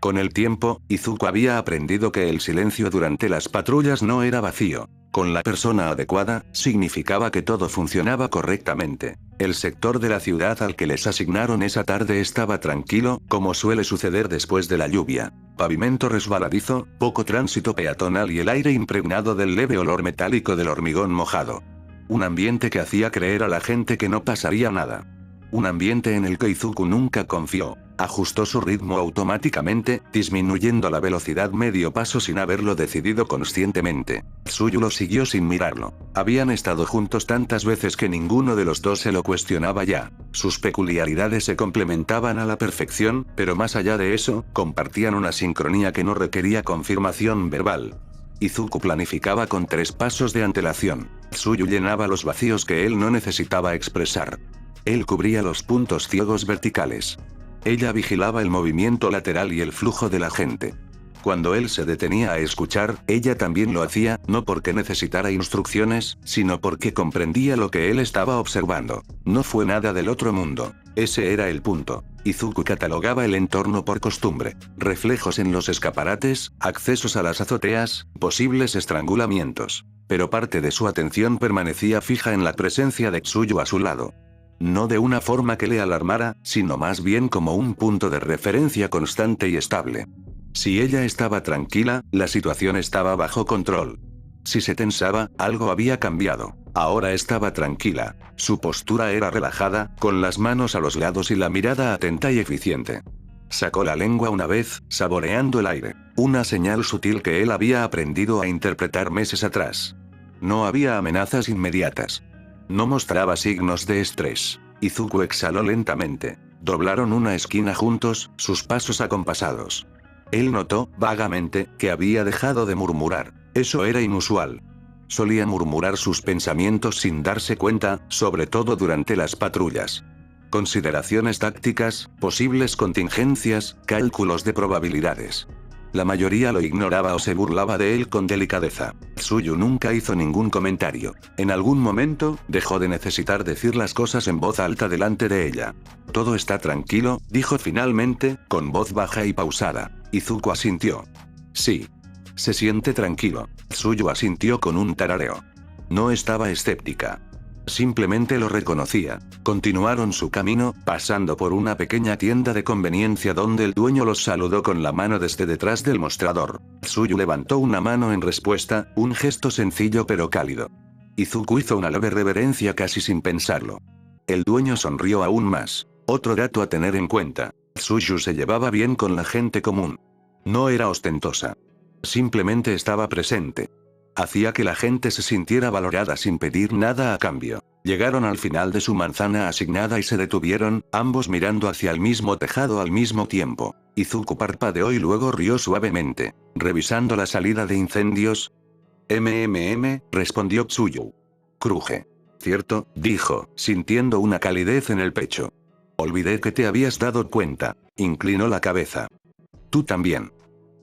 Con el tiempo, Izuku había aprendido que el silencio durante las patrullas no era vacío. Con la persona adecuada, significaba que todo funcionaba correctamente. El sector de la ciudad al que les asignaron esa tarde estaba tranquilo, como suele suceder después de la lluvia. Pavimento resbaladizo, poco tránsito peatonal y el aire impregnado del leve olor metálico del hormigón mojado. Un ambiente que hacía creer a la gente que no pasaría nada. Un ambiente en el que Izuku nunca confió. Ajustó su ritmo automáticamente, disminuyendo la velocidad medio paso sin haberlo decidido conscientemente. Tsuyu lo siguió sin mirarlo. Habían estado juntos tantas veces que ninguno de los dos se lo cuestionaba ya. Sus peculiaridades se complementaban a la perfección, pero más allá de eso, compartían una sincronía que no requería confirmación verbal. Izuku planificaba con 3 pasos de antelación. Tsuyu llenaba los vacíos que él no necesitaba expresar. Él cubría los puntos ciegos verticales. Ella vigilaba el movimiento lateral y el flujo de la gente. Cuando él se detenía a escuchar, ella también lo hacía, no porque necesitara instrucciones, sino porque comprendía lo que él estaba observando. No fue nada del otro mundo. Ese era el punto. Izuku catalogaba el entorno por costumbre. Reflejos en los escaparates, accesos a las azoteas, posibles estrangulamientos. Pero parte de su atención permanecía fija en la presencia de Tsuyu a su lado. No de una forma que le alarmara, sino más bien como un punto de referencia constante y estable. Si ella estaba tranquila, la situación estaba bajo control. Si se tensaba, algo había cambiado. Ahora estaba tranquila. Su postura era relajada, con las manos a los lados y la mirada atenta y eficiente. Sacó la lengua una vez, saboreando el aire. Una señal sutil que él había aprendido a interpretar meses atrás. No había amenazas inmediatas. No mostraba signos de estrés. Izuku exhaló lentamente. Doblaron una esquina juntos, sus pasos acompasados. Él notó, vagamente, que había dejado de murmurar. Eso era inusual. Solía murmurar sus pensamientos sin darse cuenta, sobre todo durante las patrullas. Consideraciones tácticas, posibles contingencias, cálculos de probabilidades. La mayoría lo ignoraba o se burlaba de él con delicadeza. Tsuyu nunca hizo ningún comentario. En algún momento, dejó de necesitar decir las cosas en voz alta delante de ella. «Todo está tranquilo», dijo finalmente, con voz baja y pausada. Izuku asintió. «Sí. Se siente tranquilo». Tsuyu asintió con un tarareo. No estaba escéptica. Simplemente lo reconocía. Continuaron su camino, pasando por una pequeña tienda de conveniencia donde el dueño los saludó con la mano desde detrás del mostrador. Tsuyu levantó una mano en respuesta, un gesto sencillo pero cálido. Izuku hizo una leve reverencia casi sin pensarlo. El dueño sonrió aún más. Otro dato a tener en cuenta. Tsuyu se llevaba bien con la gente común. No era ostentosa. Simplemente estaba presente. Hacía que la gente se sintiera valorada sin pedir nada a cambio. Llegaron al final de su manzana asignada y se detuvieron, ambos mirando hacia el mismo tejado al mismo tiempo. Izuku parpadeó y luego rió suavemente. ¿Revisando la salida de incendios? Respondió Tsuyu. Cruje. Cierto, dijo, sintiendo una calidez en el pecho. Olvidé que te habías dado cuenta. Inclinó la cabeza. Tú también.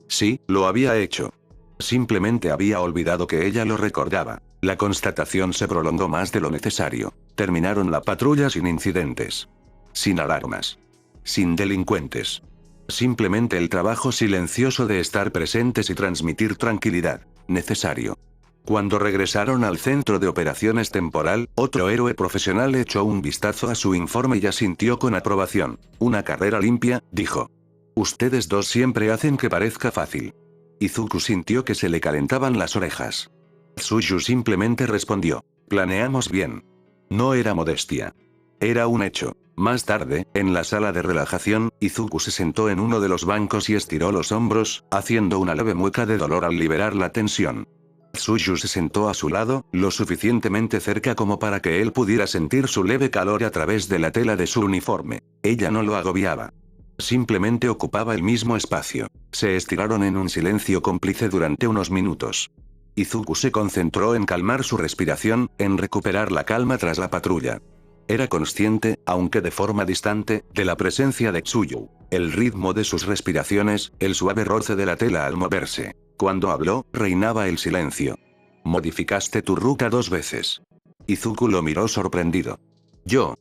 Sí, lo había hecho. Simplemente había olvidado que ella lo recordaba. La constatación se prolongó más de lo necesario. Terminaron la patrulla sin incidentes. Sin alarmas. Sin delincuentes. Simplemente el trabajo silencioso de estar presentes y transmitir tranquilidad. Necesario. Cuando regresaron al centro de operaciones temporal, otro héroe profesional echó un vistazo a su informe y asintió con aprobación. Una carrera limpia, dijo. Ustedes dos siempre hacen que parezca fácil. Izuku sintió que se le calentaban las orejas. Tsuyu simplemente respondió. Planeamos bien. No era modestia. Era un hecho. Más tarde, en la sala de relajación, Izuku se sentó en uno de los bancos y estiró los hombros, haciendo una leve mueca de dolor al liberar la tensión. Tsuyu se sentó a su lado, lo suficientemente cerca como para que él pudiera sentir su leve calor a través de la tela de su uniforme. Ella no lo agobiaba. Simplemente ocupaba el mismo espacio. Se estiraron en un silencio cómplice durante unos minutos. Izuku se concentró en calmar su respiración, en recuperar la calma tras la patrulla. Era consciente, aunque de forma distante, de la presencia de Tsuyu. El ritmo de sus respiraciones, el suave roce de la tela al moverse. Cuando habló, reinaba el silencio. Modificaste tu ruta 2 veces. Izuku lo miró sorprendido. Yo.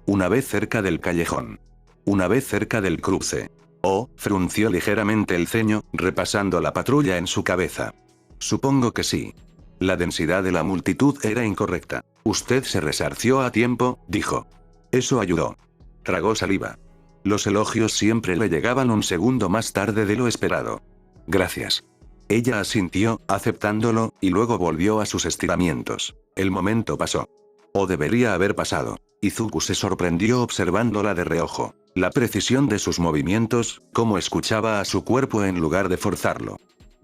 Una vez cerca del callejón. Una vez cerca del cruce. Oh, frunció ligeramente el ceño, repasando la patrulla en su cabeza. Supongo que sí. La densidad de la multitud era incorrecta. Usted se resarció a tiempo, dijo. Eso ayudó. Tragó saliva. Los elogios siempre le llegaban un segundo más tarde de lo esperado. Gracias. Ella asintió, aceptándolo, y luego volvió a sus estiramientos. El momento pasó. O debería haber pasado. Izuku se sorprendió observándola de reojo. La precisión de sus movimientos, cómo escuchaba a su cuerpo en lugar de forzarlo.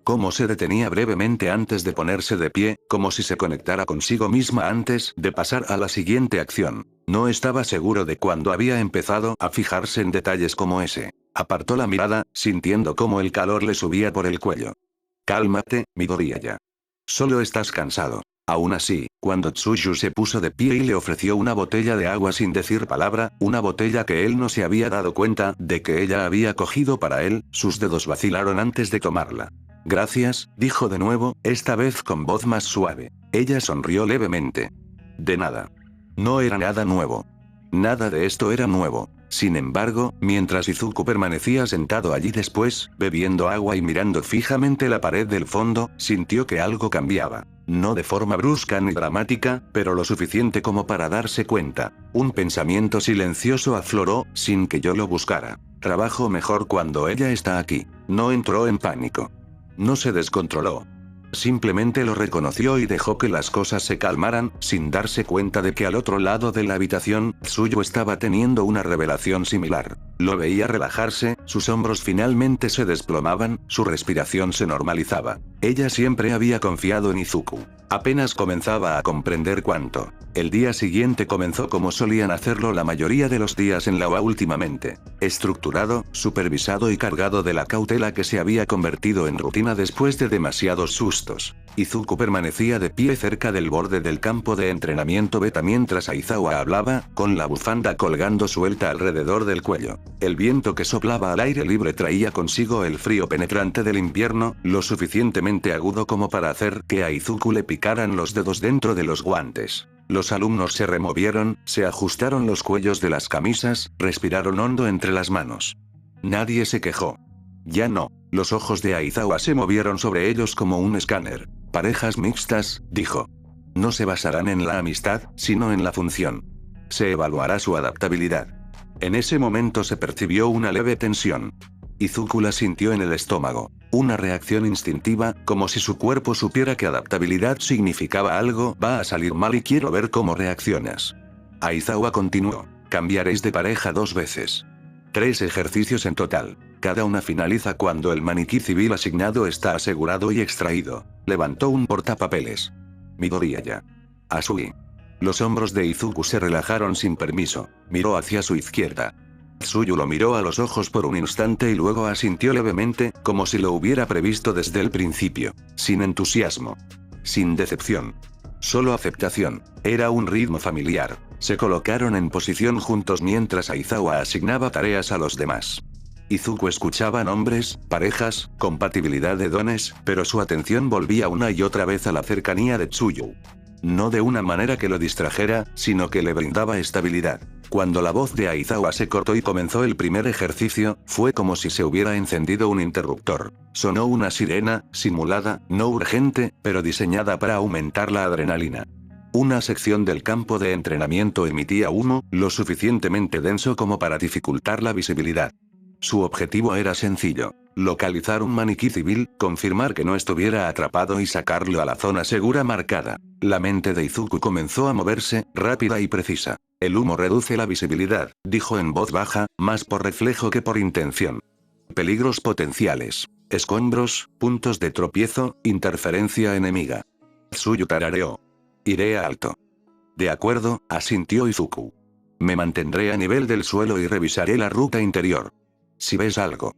Cómo se detenía brevemente antes de ponerse de pie, como si se conectara consigo misma antes de pasar a la siguiente acción. No estaba seguro de cuándo había empezado a fijarse en detalles como ese. Apartó la mirada, sintiendo cómo el calor le subía por el cuello. Cálmate, Midoriya. Solo estás cansado. Aún así, cuando Tsuyu se puso de pie y le ofreció una botella de agua sin decir palabra, una botella que él no se había dado cuenta de que ella había cogido para él, sus dedos vacilaron antes de tomarla. Gracias, dijo de nuevo, esta vez con voz más suave. Ella sonrió levemente. De nada. No era nada nuevo. Nada de esto era nuevo. Sin embargo, mientras Izuku permanecía sentado allí después, bebiendo agua y mirando fijamente la pared del fondo, sintió que algo cambiaba. No de forma brusca ni dramática, pero lo suficiente como para darse cuenta. Un pensamiento silencioso afloró, sin que yo lo buscara. Trabajo mejor cuando ella está aquí. No entró en pánico. No se descontroló. Simplemente lo reconoció y dejó que las cosas se calmaran, sin darse cuenta de que al otro lado de la habitación, Tsuyu estaba teniendo una revelación similar. Lo veía relajarse, sus hombros finalmente se desplomaban, su respiración se normalizaba. Ella siempre había confiado en Izuku. Apenas comenzaba a comprender cuánto. El día siguiente comenzó como solían hacerlo la mayoría de los días en la UA últimamente. Estructurado, supervisado y cargado de la cautela que se había convertido en rutina después de demasiados sustos. Izuku permanecía de pie cerca del borde del campo de entrenamiento beta mientras Aizawa hablaba, con la bufanda colgando suelta alrededor del cuello. El viento que soplaba al aire libre traía consigo el frío penetrante del invierno, lo suficientemente agudo como para hacer que a Izuku le picaran los dedos dentro de los guantes. Los alumnos se removieron, se ajustaron los cuellos de las camisas, respiraron hondo entre las manos. Nadie se quejó. Ya no. Los ojos de Aizawa se movieron sobre ellos como un escáner. Parejas mixtas, dijo. No se basarán en la amistad, sino en la función. Se evaluará su adaptabilidad. En ese momento se percibió una leve tensión. Izuku la sintió en el estómago. Una reacción instintiva, como si su cuerpo supiera que adaptabilidad significaba algo va a salir mal y quiero ver cómo reaccionas. Aizawa continuó. Cambiaréis de pareja 2 veces. 3 ejercicios en total. Cada una finaliza cuando el maniquí civil asignado está asegurado y extraído. Levantó un portapapeles. Midoriya. Asui. Los hombros de Izuku se relajaron sin permiso. Miró hacia su izquierda. Tsuyu lo miró a los ojos por un instante y luego asintió levemente, como si lo hubiera previsto desde el principio. Sin entusiasmo. Sin decepción. Solo aceptación. Era un ritmo familiar. Se colocaron en posición juntos mientras Aizawa asignaba tareas a los demás. Izuku escuchaba nombres, parejas, compatibilidad de dones, pero su atención volvía una y otra vez a la cercanía de Tsuyu. No de una manera que lo distrajera, sino que le brindaba estabilidad. Cuando la voz de Aizawa se cortó y comenzó el primer ejercicio, fue como si se hubiera encendido un interruptor. Sonó una sirena, simulada, no urgente, pero diseñada para aumentar la adrenalina. Una sección del campo de entrenamiento emitía humo, lo suficientemente denso como para dificultar la visibilidad. Su objetivo era sencillo. Localizar un maniquí civil, confirmar que no estuviera atrapado y sacarlo a la zona segura marcada. La mente de Izuku comenzó a moverse, rápida y precisa. El humo reduce la visibilidad, dijo en voz baja, más por reflejo que por intención. Peligros potenciales. Escombros, puntos de tropiezo, interferencia enemiga. Tsuyu tarareó. Iré a alto. De acuerdo, asintió Izuku. Me mantendré a nivel del suelo y revisaré la ruta interior. Si ves algo.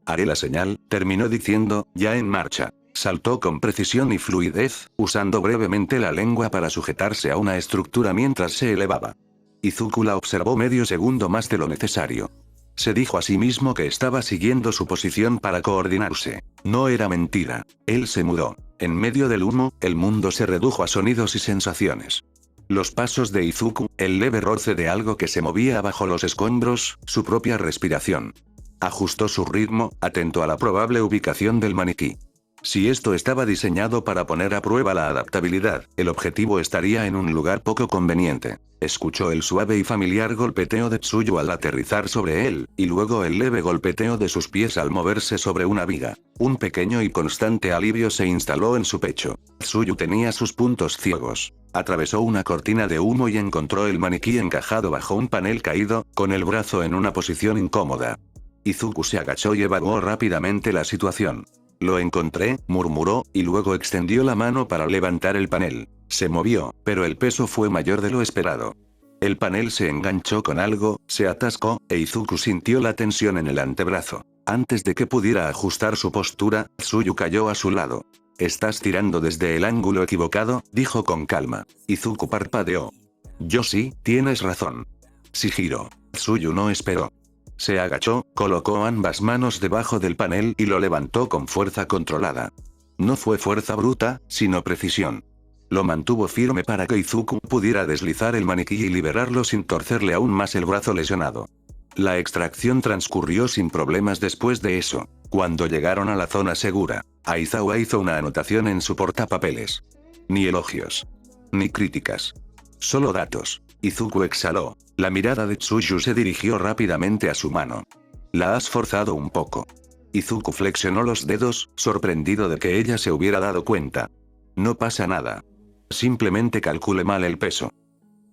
Haré la señal, terminó diciendo, ya en marcha. Saltó con precisión y fluidez, usando brevemente la lengua para sujetarse a una estructura mientras se elevaba. Izuku la observó medio segundo más de lo necesario. Se dijo a sí mismo que estaba siguiendo su posición para coordinarse. No era mentira. Él se mudó. En medio del humo, el mundo se redujo a sonidos y sensaciones. Los pasos de Izuku, el leve roce de algo que se movía bajo los escombros, su propia respiración. Ajustó su ritmo, atento a la probable ubicación del maniquí. Si esto estaba diseñado para poner a prueba la adaptabilidad, el objetivo estaría en un lugar poco conveniente. Escuchó el suave y familiar golpeteo de Tsuyu al aterrizar sobre él, y luego el leve golpeteo de sus pies al moverse sobre una viga. Un pequeño y constante alivio se instaló en su pecho. Tsuyu tenía sus puntos ciegos. Atravesó una cortina de humo y encontró el maniquí encajado bajo un panel caído, con el brazo en una posición incómoda. Izuku se agachó y evaluó rápidamente la situación. Lo encontré, murmuró, y luego extendió la mano para levantar el panel. Se movió, pero el peso fue mayor de lo esperado. El panel se enganchó con algo, se atascó, e Izuku sintió la tensión en el antebrazo. Antes de que pudiera ajustar su postura, Tsuyu cayó a su lado. «Estás tirando desde el ángulo equivocado», dijo con calma. Izuku parpadeó. «Yo sí, tienes razón». «Shihiro». Tsuyu no esperó. Se agachó, colocó ambas manos debajo del panel y lo levantó con fuerza controlada. No fue fuerza bruta, sino precisión. Lo mantuvo firme para que Izuku pudiera deslizar el maniquí y liberarlo sin torcerle aún más el brazo lesionado. La extracción transcurrió sin problemas después de eso. Cuando llegaron a la zona segura, Aizawa hizo una anotación en su portapapeles. Ni elogios. Ni críticas. Solo datos. Izuku exhaló. La mirada de Tsuyu se dirigió rápidamente a su mano. «La has forzado un poco». Izuku flexionó los dedos, sorprendido de que ella se hubiera dado cuenta. «No pasa nada. Simplemente calculé mal el peso».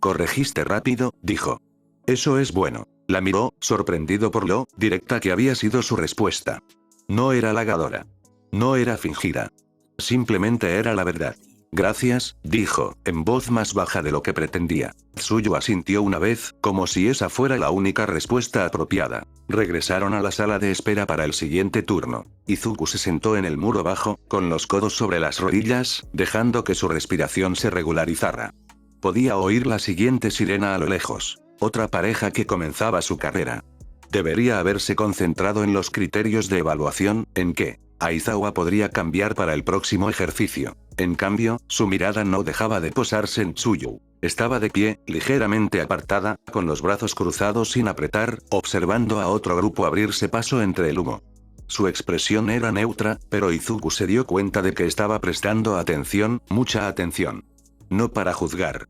«Corregiste rápido», dijo. «Eso es bueno». La miró, sorprendido por lo directa que había sido su respuesta. No era halagadora. No era fingida. Simplemente era la verdad. «Gracias», dijo, en voz más baja de lo que pretendía. Tsuyu asintió una vez, como si esa fuera la única respuesta apropiada. Regresaron a la sala de espera para el siguiente turno. Izuku se sentó en el muro bajo, con los codos sobre las rodillas, dejando que su respiración se regularizara. Podía oír la siguiente sirena a lo lejos. Otra pareja que comenzaba su carrera. Debería haberse concentrado en los criterios de evaluación, en que Aizawa podría cambiar para el próximo ejercicio. En cambio, su mirada no dejaba de posarse en Tsuyu. Estaba de pie, ligeramente apartada, con los brazos cruzados sin apretar, observando a otro grupo abrirse paso entre el humo. Su expresión era neutra, pero Izuku se dio cuenta de que estaba prestando atención, mucha atención. No para juzgar.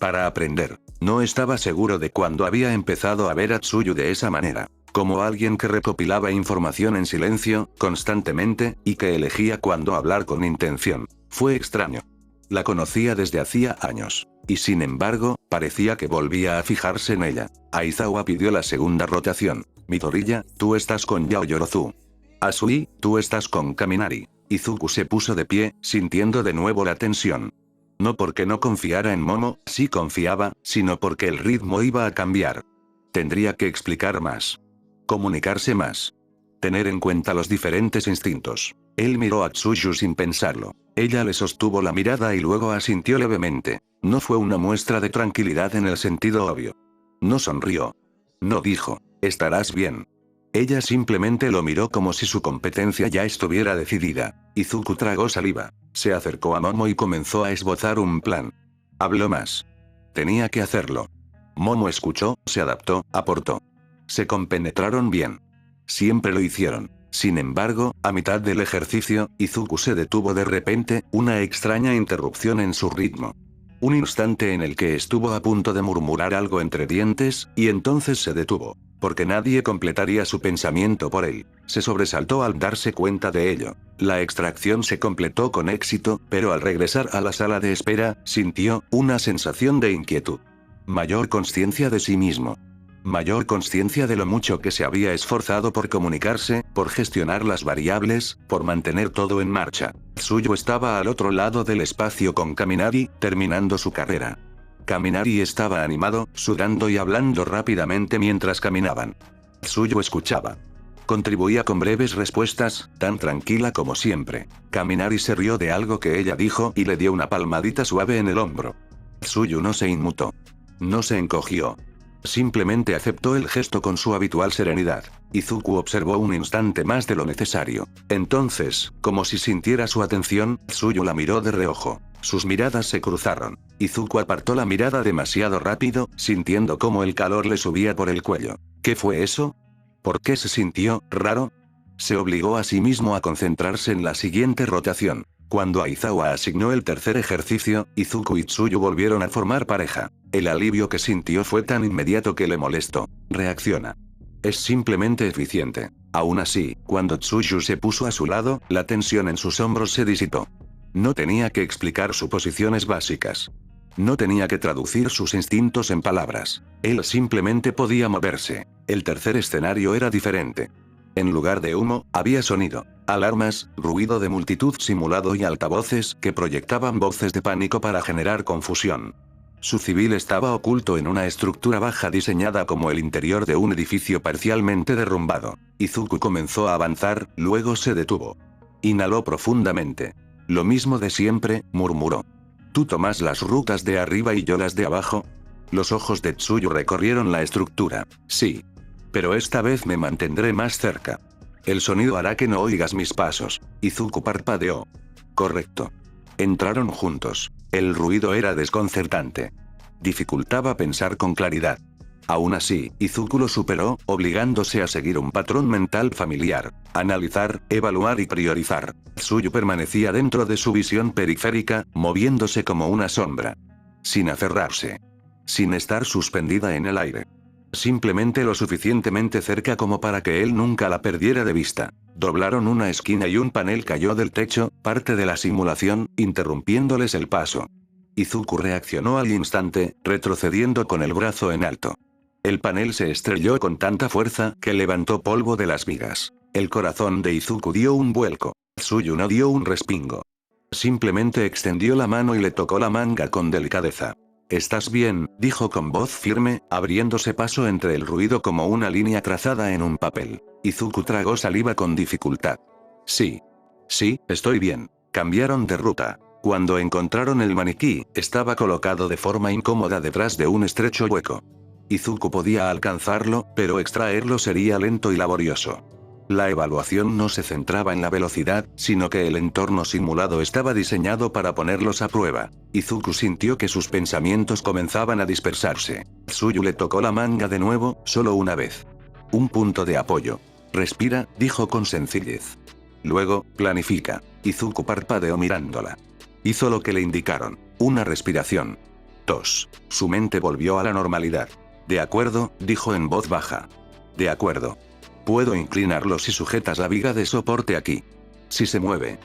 Para aprender. No estaba seguro de cuándo había empezado a ver a Tsuyu de esa manera. Como alguien que recopilaba información en silencio, constantemente, y que elegía cuándo hablar con intención. Fue extraño. La conocía desde hacía años. Y sin embargo, parecía que volvía a fijarse en ella. Aizawa pidió la segunda rotación. «Midoriya, tú estás con Yaoyorozu. Asui, tú estás con Kaminari». Izuku se puso de pie, sintiendo de nuevo la tensión. No porque no confiara en Momo, sí confiaba, sino porque el ritmo iba a cambiar. Tendría que explicar más. Comunicarse más. Tener en cuenta los diferentes instintos. Él miró a Tsuyu sin pensarlo. Ella le sostuvo la mirada y luego asintió levemente. No fue una muestra de tranquilidad en el sentido obvio. No sonrió. No dijo, «Estarás bien». Ella simplemente lo miró como si su competencia ya estuviera decidida. Izuku tragó saliva. Se acercó a Momo y comenzó a esbozar un plan. Habló más. Tenía que hacerlo. Momo escuchó, se adaptó, aportó. Se compenetraron bien. Siempre lo hicieron. Sin embargo, a mitad del ejercicio, Izuku se detuvo de repente, una extraña interrupción en su ritmo. Un instante en el que estuvo a punto de murmurar algo entre dientes, y entonces se detuvo. Porque nadie completaría su pensamiento por él. Se sobresaltó al darse cuenta de ello. La extracción se completó con éxito, pero al regresar a la sala de espera, sintió una sensación de inquietud. Mayor consciencia de sí mismo. Mayor consciencia de lo mucho que se había esforzado por comunicarse, por gestionar las variables, por mantener todo en marcha. Tsuyu estaba al otro lado del espacio con Kaminari, terminando su carrera. Kaminari estaba animado, sudando y hablando rápidamente mientras caminaban. Tsuyu escuchaba. Contribuía con breves respuestas, tan tranquila como siempre. Kaminari se rió de algo que ella dijo y le dio una palmadita suave en el hombro. Tsuyu no se inmutó. No se encogió. Simplemente aceptó el gesto con su habitual serenidad. Izuku observó un instante más de lo necesario. Entonces, como si sintiera su atención, Tsuyu la miró de reojo. Sus miradas se cruzaron. Izuku apartó la mirada demasiado rápido, sintiendo cómo el calor le subía por el cuello. ¿Qué fue eso? ¿Por qué se sintió raro? Se obligó a sí mismo a concentrarse en la siguiente rotación. Cuando Aizawa asignó el tercer ejercicio, Izuku y Tsuyu volvieron a formar pareja. El alivio que sintió fue tan inmediato que le molestó. Reacciona. Es simplemente eficiente. Aún así, cuando Tsuyu se puso a su lado, la tensión en sus hombros se disipó. No tenía que explicar suposiciones básicas. No tenía que traducir sus instintos en palabras. Él simplemente podía moverse. El tercer escenario era diferente. En lugar de humo, había sonido. Alarmas, ruido de multitud simulado y altavoces que proyectaban voces de pánico para generar confusión. Su civil estaba oculto en una estructura baja diseñada como el interior de un edificio parcialmente derrumbado. Izuku comenzó a avanzar, luego se detuvo. Inhaló profundamente. Lo mismo de siempre, murmuró. ¿Tú tomas las rutas de arriba y yo las de abajo? Los ojos de Tsuyu recorrieron la estructura. Sí. Pero esta vez me mantendré más cerca. El sonido hará que no oigas mis pasos. Izuku parpadeó. Correcto. Entraron juntos. El ruido era desconcertante. Dificultaba pensar con claridad. Aún así, Izuku lo superó, obligándose a seguir un patrón mental familiar. Analizar, evaluar y priorizar. Tsuyu permanecía dentro de su visión periférica, moviéndose como una sombra. Sin aferrarse. Sin estar suspendida en el aire. Simplemente lo suficientemente cerca como para que él nunca la perdiera de vista. Doblaron una esquina y un panel cayó del techo, parte de la simulación, interrumpiéndoles el paso. Izuku reaccionó al instante, retrocediendo con el brazo en alto. El panel se estrelló con tanta fuerza que levantó polvo de las vigas. El corazón de Izuku dio un vuelco. Tsuyu no dio un respingo. Simplemente extendió la mano y le tocó la manga con delicadeza. «¿Estás bien?», dijo con voz firme, abriéndose paso entre el ruido como una línea trazada en un papel. Izuku tragó saliva con dificultad. Sí. Sí, estoy bien. Cambiaron de ruta. Cuando encontraron el maniquí, estaba colocado de forma incómoda detrás de un estrecho hueco. Izuku podía alcanzarlo, pero extraerlo sería lento y laborioso. La evaluación no se centraba en la velocidad, sino que el entorno simulado estaba diseñado para ponerlos a prueba. Izuku sintió que sus pensamientos comenzaban a dispersarse. Tsuyu le tocó la manga de nuevo, solo una vez. Un punto de apoyo. Respira, dijo con sencillez. Luego, planifica. Izuku parpadeó mirándola. Hizo lo que le indicaron. Una respiración. Tos. Su mente volvió a la normalidad. De acuerdo, dijo en voz baja. De acuerdo. Puedo inclinarlo si sujetas la viga de soporte aquí. Si se mueve.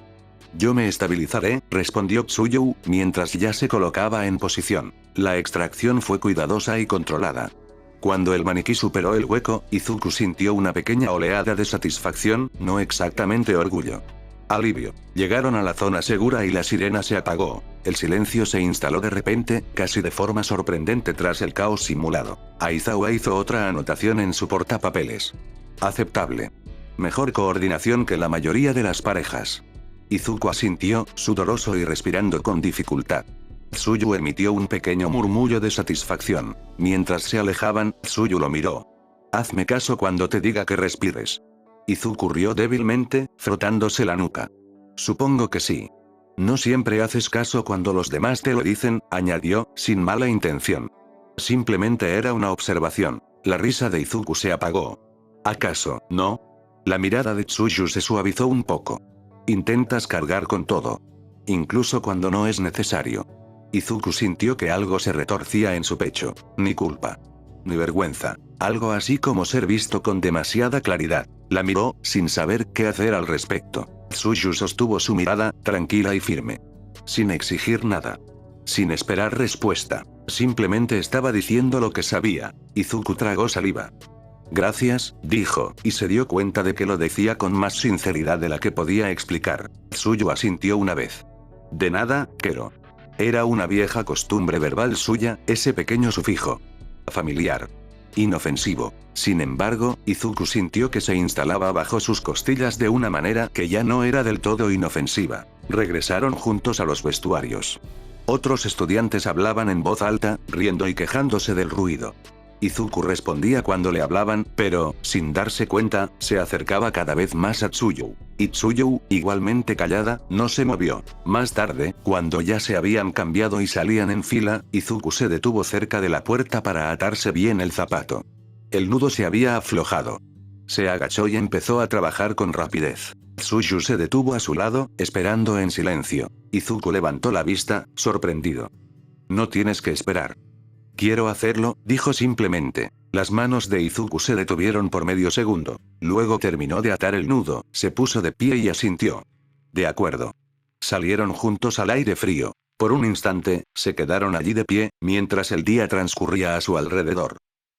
Yo me estabilizaré, respondió Tsuyu, mientras ya se colocaba en posición. La extracción fue cuidadosa y controlada. Cuando el maniquí superó el hueco, Izuku sintió una pequeña oleada de satisfacción, no exactamente orgullo. Alivio. Llegaron a la zona segura y la sirena se apagó. El silencio se instaló de repente, casi de forma sorprendente tras el caos simulado. Aizawa hizo otra anotación en su portapapeles. Aceptable. Mejor coordinación que la mayoría de las parejas. Izuku asintió, sudoroso y respirando con dificultad. Tsuyu emitió un pequeño murmullo de satisfacción. Mientras se alejaban, Tsuyu lo miró. Hazme caso cuando te diga que respires. Izuku rió débilmente, frotándose la nuca. Supongo que sí. No siempre haces caso cuando los demás te lo dicen, añadió, sin mala intención. Simplemente era una observación. La risa de Izuku se apagó. ¿Acaso, no? La mirada de Tsuyu se suavizó un poco. Intentas cargar con todo. Incluso cuando no es necesario. Izuku sintió que algo se retorcía en su pecho. Ni culpa. Ni vergüenza. Algo así como ser visto con demasiada claridad. La miró, sin saber qué hacer al respecto. Tsuyu sostuvo su mirada, tranquila y firme. Sin exigir nada. Sin esperar respuesta. Simplemente estaba diciendo lo que sabía. Izuku tragó saliva. Gracias, dijo, y se dio cuenta de que lo decía con más sinceridad de la que podía explicar. Tsuyu asintió una vez. De nada, Kero. Era una vieja costumbre verbal suya, ese pequeño sufijo. Familiar. Inofensivo. Sin embargo, Izuku sintió que se instalaba bajo sus costillas de una manera que ya no era del todo inofensiva. Regresaron juntos a los vestuarios. Otros estudiantes hablaban en voz alta, riendo y quejándose del ruido. Izuku respondía cuando le hablaban, pero, sin darse cuenta, se acercaba cada vez más a Tsuyu. Y Tsuyu, igualmente callada, no se movió. Más tarde, cuando ya se habían cambiado y salían en fila, Izuku se detuvo cerca de la puerta para atarse bien el zapato. El nudo se había aflojado. Se agachó y empezó a trabajar con rapidez. Tsuyu se detuvo a su lado, esperando en silencio. Izuku levantó la vista, sorprendido. No tienes que esperar. Quiero hacerlo, dijo simplemente. Las manos de Izuku se detuvieron por medio segundo. Luego terminó de atar el nudo, se puso de pie y asintió. De acuerdo. Salieron juntos al aire frío. Por un instante, se quedaron allí de pie, mientras el día transcurría a su alrededor.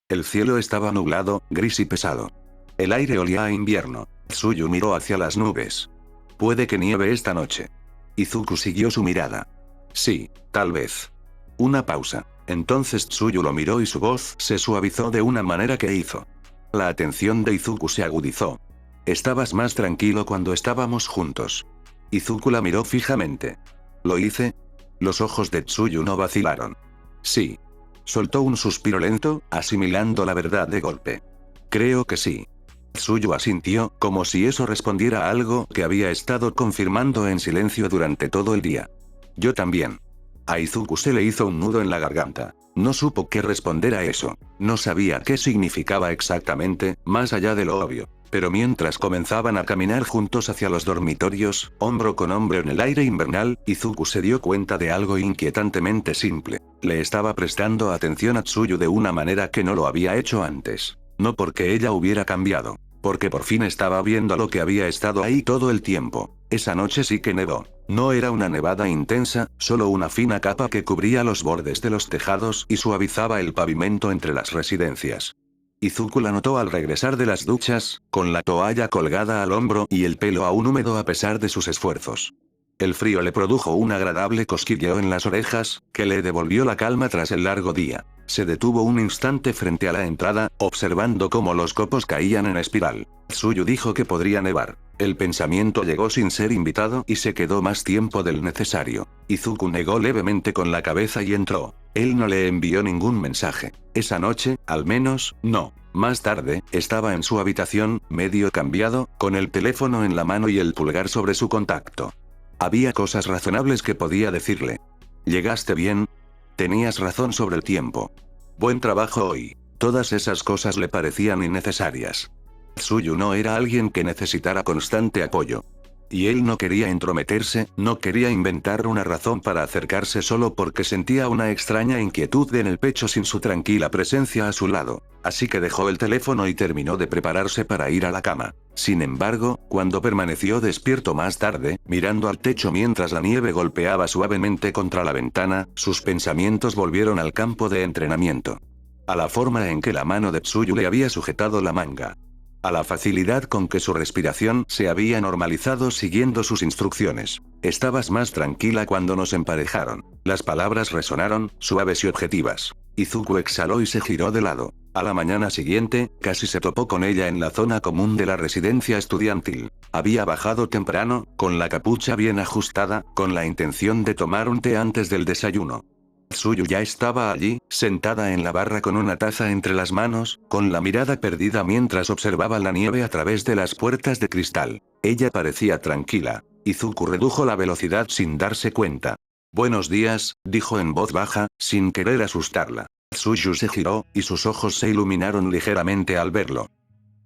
El cielo estaba nublado, gris y pesado. El aire olía a invierno. Tsuyu miró hacia las nubes. Puede que nieve esta noche. Izuku siguió su mirada. Sí, tal vez. Una pausa. Entonces Tsuyu lo miró y su voz se suavizó de una manera que hizo. La atención de Izuku se agudizó. Estabas más tranquilo cuando estábamos juntos. Izuku la miró fijamente. ¿Lo hice? Los ojos de Tsuyu no vacilaron. Sí. Soltó un suspiro lento, asimilando la verdad de golpe. Creo que sí. Tsuyu asintió, como si eso respondiera a algo que había estado confirmando en silencio durante todo el día. Yo también. A Izuku se le hizo un nudo en la garganta. No supo qué responder a eso. No sabía qué significaba exactamente, más allá de lo obvio. Pero mientras comenzaban a caminar juntos hacia los dormitorios, hombro con hombro en el aire invernal, Izuku se dio cuenta de algo inquietantemente simple. Le estaba prestando atención a Tsuyu de una manera que no lo había hecho antes. No porque ella hubiera cambiado. Porque por fin estaba viendo lo que había estado ahí todo el tiempo. Esa noche sí que nevó. No era una nevada intensa, solo una fina capa que cubría los bordes de los tejados y suavizaba el pavimento entre las residencias. Izuku la notó al regresar de las duchas, con la toalla colgada al hombro y el pelo aún húmedo a pesar de sus esfuerzos. El frío le produjo un agradable cosquilleo en las orejas, que le devolvió la calma tras el largo día. Se detuvo un instante frente a la entrada, observando cómo los copos caían en espiral. Tsuyu dijo que podría nevar. El pensamiento llegó sin ser invitado y se quedó más tiempo del necesario. Izuku negó levemente con la cabeza y entró. Él no le envió ningún mensaje. Esa noche, al menos, no. Más tarde, estaba en su habitación, medio cambiado, con el teléfono en la mano y el pulgar sobre su contacto. Había cosas razonables que podía decirle. ¿Llegaste bien? Tenías razón sobre el tiempo. Buen trabajo hoy. Todas esas cosas le parecían innecesarias. Tsuyu no era alguien que necesitara constante apoyo. Y él no quería entrometerse, no quería inventar una razón para acercarse solo porque sentía una extraña inquietud en el pecho sin su tranquila presencia a su lado. Así que dejó el teléfono y terminó de prepararse para ir a la cama. Sin embargo, cuando permaneció despierto más tarde, mirando al techo mientras la nieve golpeaba suavemente contra la ventana, sus pensamientos volvieron al campo de entrenamiento. A la forma en que la mano de Tsuyu le había sujetado la manga. A la facilidad con que su respiración se había normalizado siguiendo sus instrucciones. Estabas más tranquila cuando nos emparejaron. Las palabras resonaron, suaves y objetivas. Izuku exhaló y se giró de lado. A la mañana siguiente, casi se topó con ella en la zona común de la residencia estudiantil. Había bajado temprano, con la capucha bien ajustada, con la intención de tomar un té antes del desayuno. Tsuyu ya estaba allí, sentada en la barra con una taza entre las manos, con la mirada perdida mientras observaba la nieve a través de las puertas de cristal. Ella parecía tranquila. Izuku redujo la velocidad sin darse cuenta. Buenos días, dijo en voz baja, sin querer asustarla. Tsuyu se giró, y sus ojos se iluminaron ligeramente al verlo.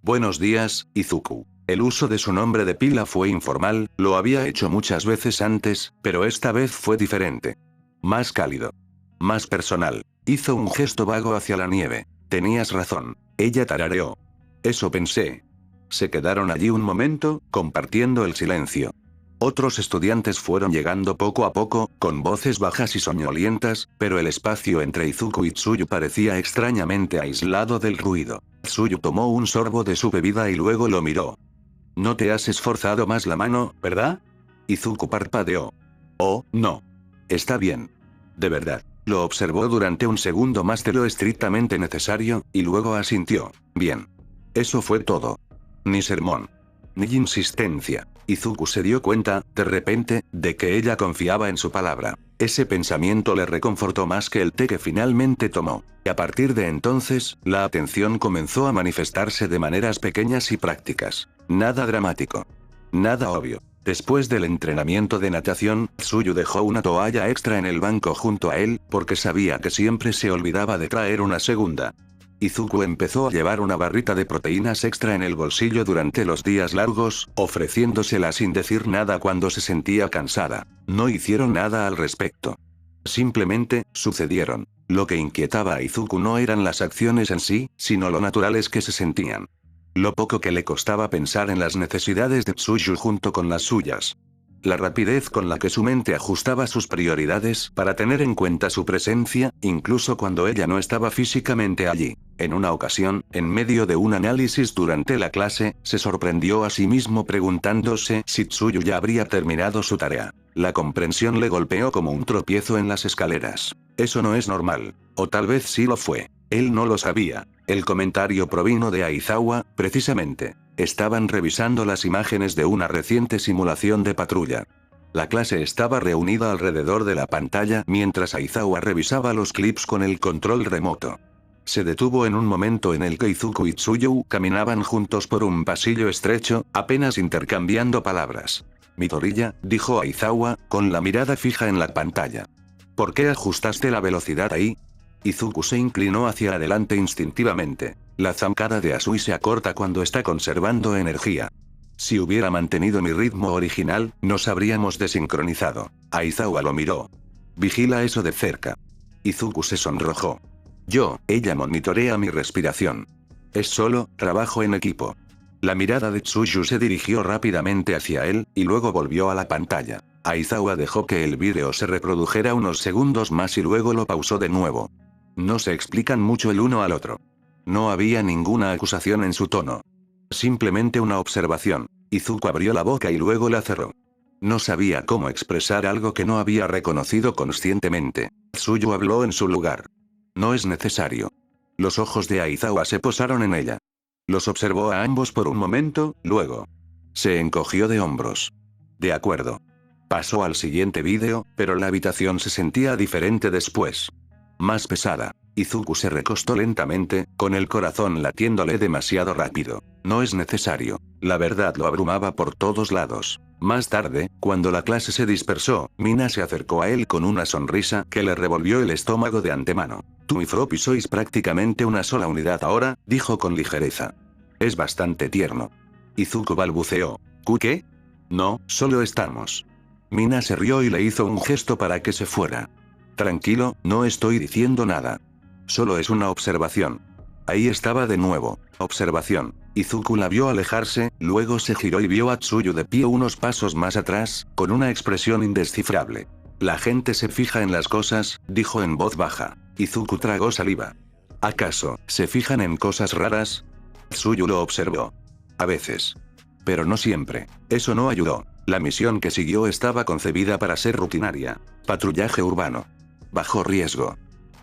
Buenos días, Izuku. El uso de su nombre de pila fue informal, lo había hecho muchas veces antes, pero esta vez fue diferente. Más cálido. Más personal. Hizo un gesto vago hacia la nieve. Tenías razón. Ella tarareó. Eso pensé. Se quedaron allí un momento, compartiendo el silencio. Otros estudiantes fueron llegando poco a poco, con voces bajas y soñolientas, pero el espacio entre Izuku y Tsuyu parecía extrañamente aislado del ruido. Tsuyu tomó un sorbo de su bebida y luego lo miró. No te has esforzado más la mano, ¿verdad? Izuku parpadeó. Oh, no. Está bien. De verdad. Lo observó durante un segundo más de lo estrictamente necesario, y luego asintió. Bien. Eso fue todo. Ni sermón. Ni insistencia. Izuku se dio cuenta, de repente, de que ella confiaba en su palabra. Ese pensamiento le reconfortó más que el té que finalmente tomó. Y a partir de entonces, la atención comenzó a manifestarse de maneras pequeñas y prácticas. Nada dramático. Nada obvio. Después del entrenamiento de natación, Tsuyu dejó una toalla extra en el banco junto a él, porque sabía que siempre se olvidaba de traer una segunda. Izuku empezó a llevar una barrita de proteínas extra en el bolsillo durante los días largos, ofreciéndosela sin decir nada cuando se sentía cansada. No hicieron nada al respecto. Simplemente, sucedieron. Lo que inquietaba a Izuku no eran las acciones en sí, sino lo naturales que se sentían. Lo poco que le costaba pensar en las necesidades de Tsuyu junto con las suyas. La rapidez con la que su mente ajustaba sus prioridades para tener en cuenta su presencia, incluso cuando ella no estaba físicamente allí. En una ocasión, en medio de un análisis durante la clase, se sorprendió a sí mismo preguntándose si Tsuyu ya habría terminado su tarea. La comprensión le golpeó como un tropiezo en las escaleras. Eso no es normal. O tal vez sí lo fue. Él no lo sabía. El comentario provino de Aizawa, precisamente. Estaban revisando las imágenes de una reciente simulación de patrulla. La clase estaba reunida alrededor de la pantalla mientras Aizawa revisaba los clips con el control remoto. Se detuvo en un momento en el que Izuku y Tsuyu caminaban juntos por un pasillo estrecho, apenas intercambiando palabras. Midoriya, dijo Aizawa, con la mirada fija en la pantalla. ¿Por qué ajustaste la velocidad ahí? Izuku se inclinó hacia adelante instintivamente. La zancada de Asui se acorta cuando está conservando energía. Si hubiera mantenido mi ritmo original, nos habríamos desincronizado. Aizawa lo miró. Vigila eso de cerca. Izuku se sonrojó. Ella monitorea mi respiración. Es solo trabajo en equipo. La mirada de Tsuyu se dirigió rápidamente hacia él, y luego volvió a la pantalla. Aizawa dejó que el vídeo se reprodujera unos segundos más y luego lo pausó de nuevo. No se explican mucho el uno al otro. No había ninguna acusación en su tono. Simplemente una observación. Izuku abrió la boca y luego la cerró. No sabía cómo expresar algo que no había reconocido conscientemente. Tsuyu habló en su lugar. No es necesario. Los ojos de Aizawa se posaron en ella. Los observó a ambos por un momento, luego. Se encogió de hombros. De acuerdo. Pasó al siguiente vídeo, pero la habitación se sentía diferente después. Más pesada. Izuku se recostó lentamente, con el corazón latiéndole demasiado rápido. No es necesario. La verdad lo abrumaba por todos lados. Más tarde, cuando la clase se dispersó, Mina se acercó a él con una sonrisa que le revolvió el estómago de antemano. Tú y Froppy sois prácticamente una sola unidad ahora, dijo con ligereza. Es bastante tierno. Izuku balbuceó. ¿Qué? No, solo estamos. Mina se rió y le hizo un gesto para que se fuera. Tranquilo, no estoy diciendo nada. Solo es una observación. Ahí estaba de nuevo. Observación. Izuku la vio alejarse, luego se giró y vio a Tsuyu de pie unos pasos más atrás, con una expresión indescifrable. La gente se fija en las cosas, dijo en voz baja. Izuku tragó saliva. ¿Acaso se fijan en cosas raras? Tsuyu lo observó. A veces. Pero no siempre. Eso no ayudó. La misión que siguió estaba concebida para ser rutinaria. Patrullaje urbano. Bajo riesgo.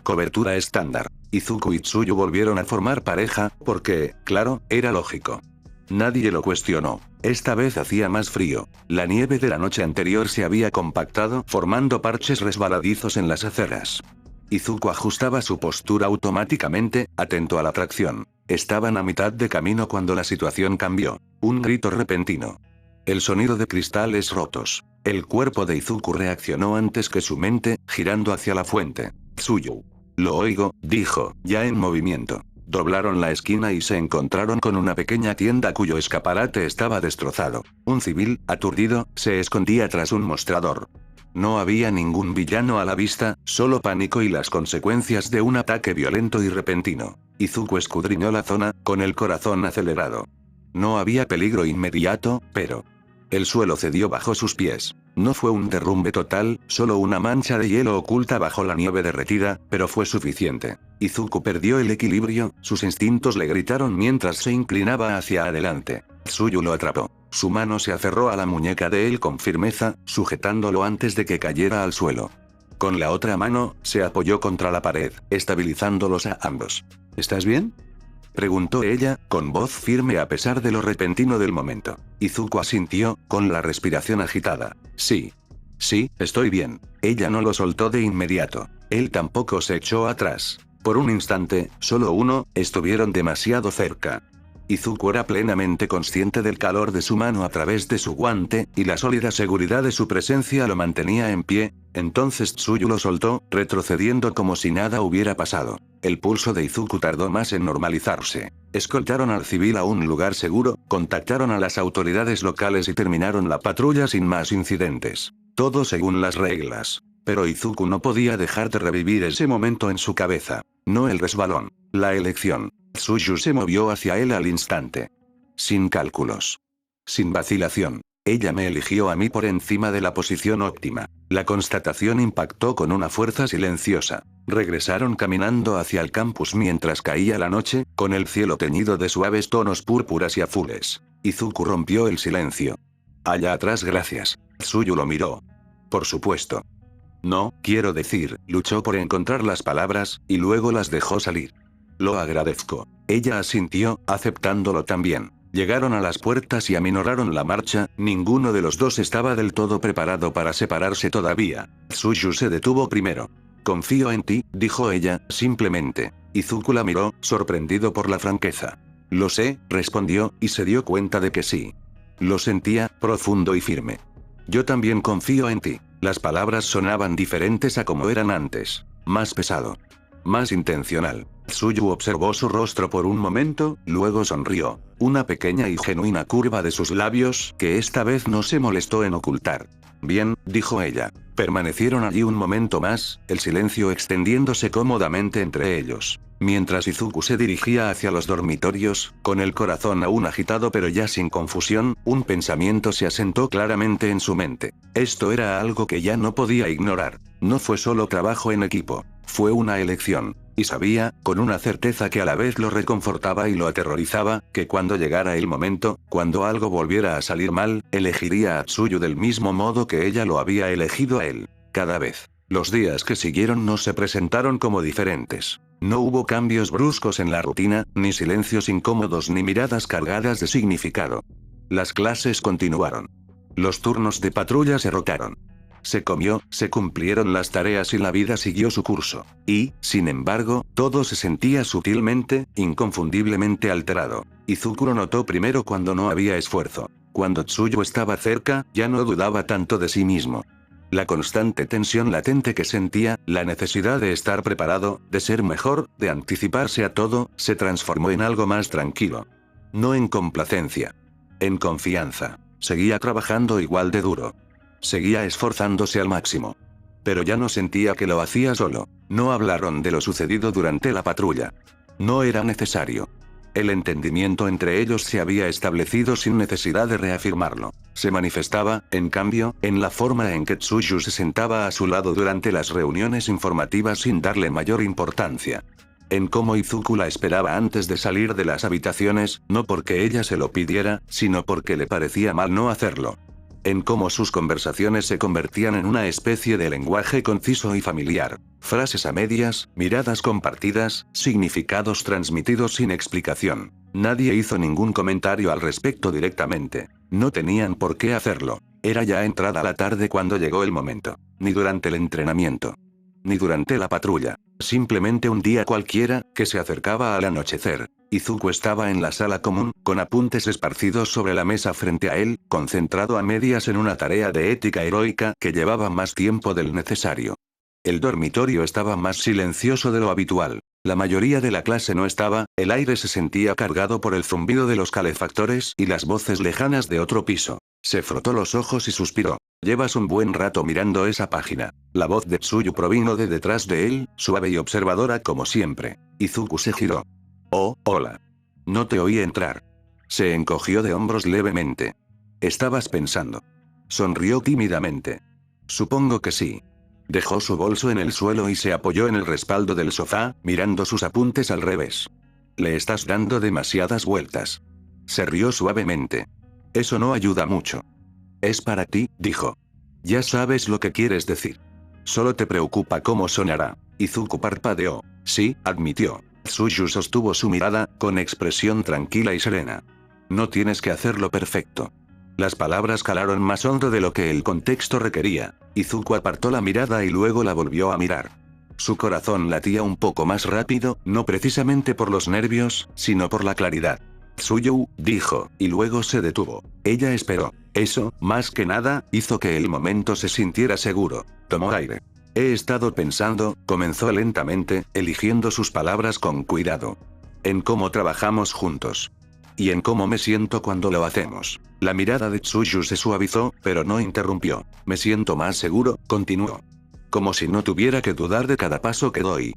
Cobertura estándar. Izuku y Tsuyu volvieron a formar pareja, porque, claro, era lógico. Nadie lo cuestionó. Esta vez hacía más frío. La nieve de la noche anterior se había compactado, formando parches resbaladizos en las aceras. Izuku ajustaba su postura automáticamente, atento a la tracción. Estaban a mitad de camino cuando la situación cambió. Un grito repentino. El sonido de cristales rotos. El cuerpo de Izuku reaccionó antes que su mente, girando hacia la fuente. Tsuyu. Lo oigo, dijo, ya en movimiento. Doblaron la esquina y se encontraron con una pequeña tienda cuyo escaparate estaba destrozado. Un civil, aturdido, se escondía tras un mostrador. No había ningún villano a la vista, solo pánico y las consecuencias de un ataque violento y repentino. Izuku escudriñó la zona, con el corazón acelerado. No había peligro inmediato, pero... El suelo cedió bajo sus pies. No fue un derrumbe total, solo una mancha de hielo oculta bajo la nieve derretida, pero fue suficiente. Izuku perdió el equilibrio, sus instintos le gritaron mientras se inclinaba hacia adelante. Tsuyu lo atrapó. Su mano se aferró a la muñeca de él con firmeza, sujetándolo antes de que cayera al suelo. Con la otra mano, se apoyó contra la pared, estabilizándolos a ambos. ¿Estás bien?, preguntó ella, con voz firme a pesar de lo repentino del momento. Izuku asintió, con la respiración agitada. Sí. Sí, estoy bien. Ella no lo soltó de inmediato. Él tampoco se echó atrás. Por un instante, solo uno, estuvieron demasiado cerca. Izuku era plenamente consciente del calor de su mano a través de su guante, y la sólida seguridad de su presencia lo mantenía en pie. Entonces Tsuyu lo soltó, retrocediendo como si nada hubiera pasado. El pulso de Izuku tardó más en normalizarse. Escoltaron al civil a un lugar seguro, contactaron a las autoridades locales y terminaron la patrulla sin más incidentes. Todo según las reglas. Pero Izuku no podía dejar de revivir ese momento en su cabeza. No el resbalón. La elección. Tsuyu se movió hacia él al instante. Sin cálculos. Sin vacilación. Ella me eligió a mí por encima de la posición óptima. La constatación impactó con una fuerza silenciosa. Regresaron caminando hacia el campus mientras caía la noche, con el cielo teñido de suaves tonos púrpuras y azules. Izuku rompió el silencio. Allá atrás, gracias. Tsuyu lo miró. Por supuesto. No, quiero decir, luchó por encontrar las palabras, y luego las dejó salir. Lo agradezco. Ella asintió, aceptándolo también. Llegaron a las puertas y aminoraron la marcha, ninguno de los dos estaba del todo preparado para separarse todavía. Tsuyu se detuvo primero. Confío en ti, dijo ella, simplemente. Izuku la miró, sorprendido por la franqueza. Lo sé, respondió, y se dio cuenta de que sí. Lo sentía, profundo y firme. Yo también confío en ti. Las palabras sonaban diferentes a como eran antes. Más pesado. Más intencional. Tsuyu observó su rostro por un momento, luego sonrió. Una pequeña y genuina curva de sus labios, que esta vez no se molestó en ocultar. Bien, dijo ella. Permanecieron allí un momento más, el silencio extendiéndose cómodamente entre ellos. Mientras Izuku se dirigía hacia los dormitorios, con el corazón aún agitado pero ya sin confusión, un pensamiento se asentó claramente en su mente. Esto era algo que ya no podía ignorar. No fue solo trabajo en equipo. Fue una elección. Y sabía, con una certeza que a la vez lo reconfortaba y lo aterrorizaba, que cuando llegara el momento, cuando algo volviera a salir mal, elegiría a Tsuyu del mismo modo que ella lo había elegido a él. Cada vez. Los días que siguieron no se presentaron como diferentes. No hubo cambios bruscos en la rutina, ni silencios incómodos ni miradas cargadas de significado. Las clases continuaron. Los turnos de patrulla se rotaron. Se comió, se cumplieron las tareas y la vida siguió su curso. Y, sin embargo, todo se sentía sutilmente, inconfundiblemente alterado. Izuku lo notó primero cuando no había esfuerzo. Cuando Tsuyu estaba cerca, ya no dudaba tanto de sí mismo. La constante tensión latente que sentía, la necesidad de estar preparado, de ser mejor, de anticiparse a todo, se transformó en algo más tranquilo. No en complacencia. En confianza. Seguía trabajando igual de duro. Seguía esforzándose al máximo. Pero ya no sentía que lo hacía solo. No hablaron de lo sucedido durante la patrulla. No era necesario. El entendimiento entre ellos se había establecido sin necesidad de reafirmarlo. Se manifestaba, en cambio, en la forma en que Tsuyu se sentaba a su lado durante las reuniones informativas sin darle mayor importancia. En cómo Izuku la esperaba antes de salir de las habitaciones, no porque ella se lo pidiera, sino porque le parecía mal no hacerlo. En cómo sus conversaciones se convertían en una especie de lenguaje conciso y familiar. Frases a medias, miradas compartidas, significados transmitidos sin explicación. Nadie hizo ningún comentario al respecto directamente. No tenían por qué hacerlo. Era ya entrada la tarde cuando llegó el momento. Ni durante el entrenamiento. Ni durante la patrulla. Simplemente un día cualquiera, que se acercaba al anochecer. Izuku estaba en la sala común, con apuntes esparcidos sobre la mesa frente a él, concentrado a medias en una tarea de ética heroica que llevaba más tiempo del necesario. El dormitorio estaba más silencioso de lo habitual. La mayoría de la clase no estaba, el aire se sentía cargado por el zumbido de los calefactores y las voces lejanas de otro piso. Se frotó los ojos y suspiró. Llevas un buen rato mirando esa página. La voz de Tsuyu provino de detrás de él, suave y observadora como siempre. Izuku se giró. Oh, hola. No te oí entrar. Se encogió de hombros levemente. ¿Estabas pensando? Sonrió tímidamente. Supongo que sí. Dejó su bolso en el suelo y se apoyó en el respaldo del sofá, mirando sus apuntes al revés. Le estás dando demasiadas vueltas. Se rió suavemente. Eso no ayuda mucho. Es para ti, dijo. Ya sabes lo que quieres decir. Solo te preocupa cómo sonará. Izuku parpadeó. Sí, admitió. Tsuyu sostuvo su mirada, con expresión tranquila y serena. No tienes que hacerlo perfecto. Las palabras calaron más hondo de lo que el contexto requería. Izuku apartó la mirada y luego la volvió a mirar. Su corazón latía un poco más rápido, no precisamente por los nervios, sino por la claridad. Tsuyu, dijo, y luego se detuvo. Ella esperó. Eso, más que nada, hizo que el momento se sintiera seguro. Tomó aire. He estado pensando, comenzó lentamente, eligiendo sus palabras con cuidado. En cómo trabajamos juntos. Y en cómo me siento cuando lo hacemos. La mirada de Tsuyu se suavizó, pero no interrumpió. Me siento más seguro, continuó. Como si no tuviera que dudar de cada paso que doy.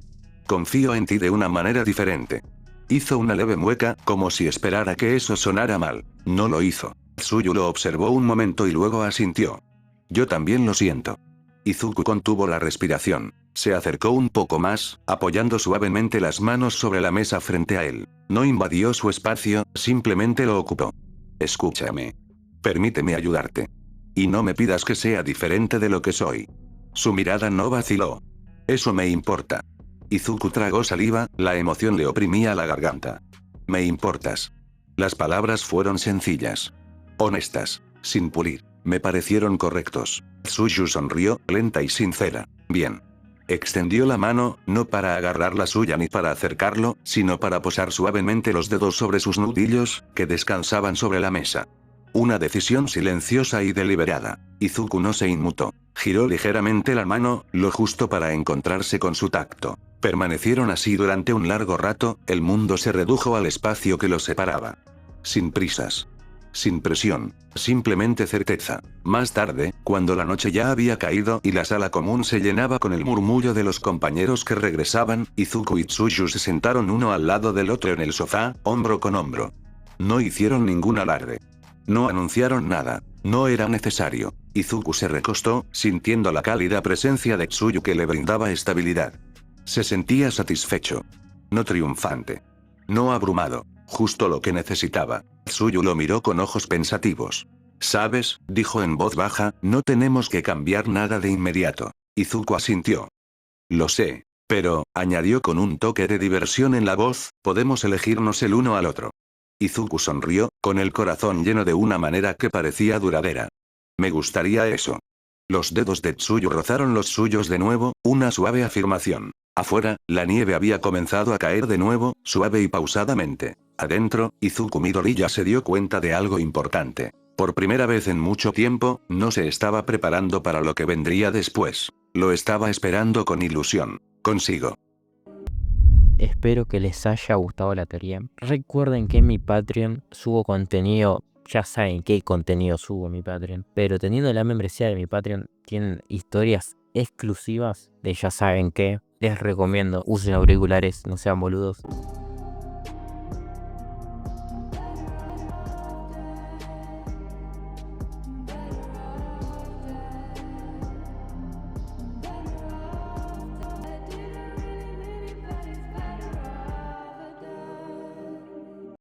Confío en ti de una manera diferente. Hizo una leve mueca, como si esperara que eso sonara mal. No lo hizo. Tsuyu lo observó un momento y luego asintió. Yo también lo siento. Izuku contuvo la respiración. Se acercó un poco más, apoyando suavemente las manos sobre la mesa frente a él. No invadió su espacio, simplemente lo ocupó. Escúchame. Permíteme ayudarte. Y no me pidas que sea diferente de lo que soy. Su mirada no vaciló. Eso me importa. Izuku tragó saliva, la emoción le oprimía la garganta. Me importas. Las palabras fueron sencillas. Honestas, sin pulir, me parecieron correctos. Tsuyu sonrió, lenta y sincera. Bien. Extendió la mano, no para agarrar la suya ni para acercarlo, sino para posar suavemente los dedos sobre sus nudillos, que descansaban sobre la mesa. Una decisión silenciosa y deliberada. Izuku no se inmutó. Giró ligeramente la mano, lo justo para encontrarse con su tacto. Permanecieron así durante un largo rato, el mundo se redujo al espacio que los separaba. Sin prisas. Sin presión, simplemente certeza. Más tarde, cuando la noche ya había caído y la sala común se llenaba con el murmullo de los compañeros que regresaban, Izuku y Tsuyu se sentaron uno al lado del otro en el sofá, hombro con hombro. No hicieron ningún alarde. No anunciaron nada. No era necesario. Izuku se recostó, sintiendo la cálida presencia de Tsuyu que le brindaba estabilidad. Se sentía satisfecho. No triunfante. No abrumado. Justo lo que necesitaba. Tsuyu lo miró con ojos pensativos. ¿Sabes?, dijo en voz baja, no tenemos que cambiar nada de inmediato. Izuku asintió. Lo sé. Pero, añadió con un toque de diversión en la voz, podemos elegirnos el uno al otro. Izuku sonrió, con el corazón lleno de una manera que parecía duradera. Me gustaría eso. Los dedos de Tsuyu rozaron los suyos de nuevo, una suave afirmación. Afuera, la nieve había comenzado a caer de nuevo, suave y pausadamente. Adentro, Izuku Midori ya se dio cuenta de algo importante. Por primera vez en mucho tiempo, no se estaba preparando para lo que vendría después. Lo estaba esperando con ilusión. Consigo. Espero que les haya gustado la teoría. Recuerden que en mi Patreon subo contenido, ya saben qué contenido subo en mi Patreon, pero teniendo la membresía de mi Patreon tienen historias exclusivas de ya saben qué. Les recomiendo, usen auriculares, no sean boludos.